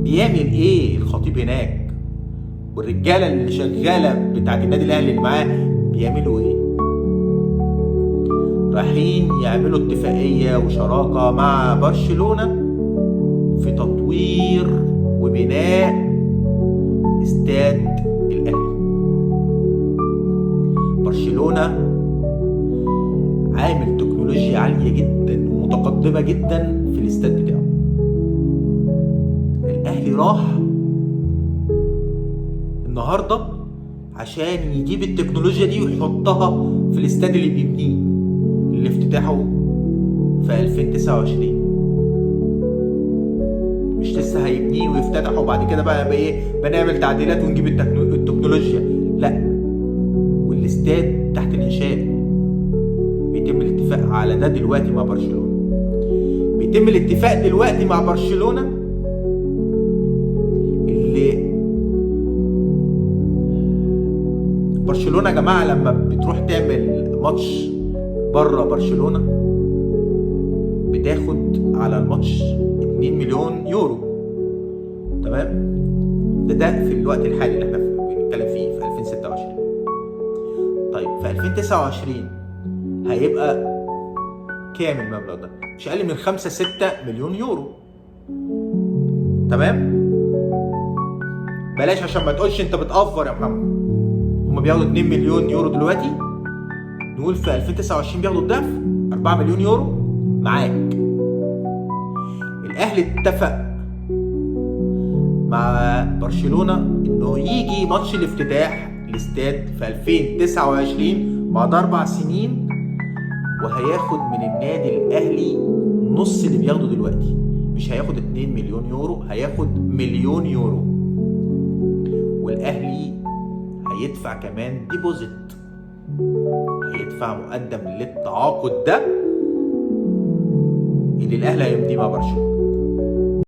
بيعمل ايه الخطيب هناك والرجاله اللي شغاله بتاعت النادي الاهلي اللي معاه بيعملوا ايه؟ رايحين يعملوا اتفاقيه وشراكه مع برشلونه في تطوير وبناء استاد الاهلي. برشلونه عامل تكنولوجيا عاليه جدا ومتقدمه جدا في الاستاد بتاعه. الاهلي راح النهارده عشان يجيب التكنولوجيا دي ويحطها في الاستاد اللي بيبنيه اللي افتتاحه في 2029. مش لسه هيبنيه ويفتتحه وبعد كده بقى ايه بنعمل تعديلات ونجيب التكنولوجيا، لا، والاستاد تحت الانشاء. بيتم الاتفاق على ده دلوقتي مع برشلونه. بيتم الاتفاق دلوقتي مع برشلونه اللي برشلونه يا جماعه لما بتروح تعمل ماتش بره برشلونه بتاخد على الماتش 2 مليون يورو. تمام؟ ده في الوقت الحالي اللي احنا بنتكلم فيه في 2026. طيب في 2029 هيبقى كام المبلغ ده؟ مش اقل من 5-6 مليون يورو. تمام؟ بلاش عشان ما تقولش انت بتأفور يا محمد. هما بياخدوا 2 مليون يورو دلوقتي، نقول في 2029 بياخدوا الضعف 4 مليون يورو معاك. الاهلي اتفق مع برشلونه انه يجي ماتش الافتتاح الاستاد في 2029 بعد 4 سنين، وهياخد من النادي الاهلي نص اللي بياخده دلوقتي. مش هياخد 2 مليون يورو، هياخد مليون يورو. والاهلي هيدفع كمان ديبوزيت، هيدفع مقدم للتعاقد ده اللي الاهلي هيمضيه مع برشلونه.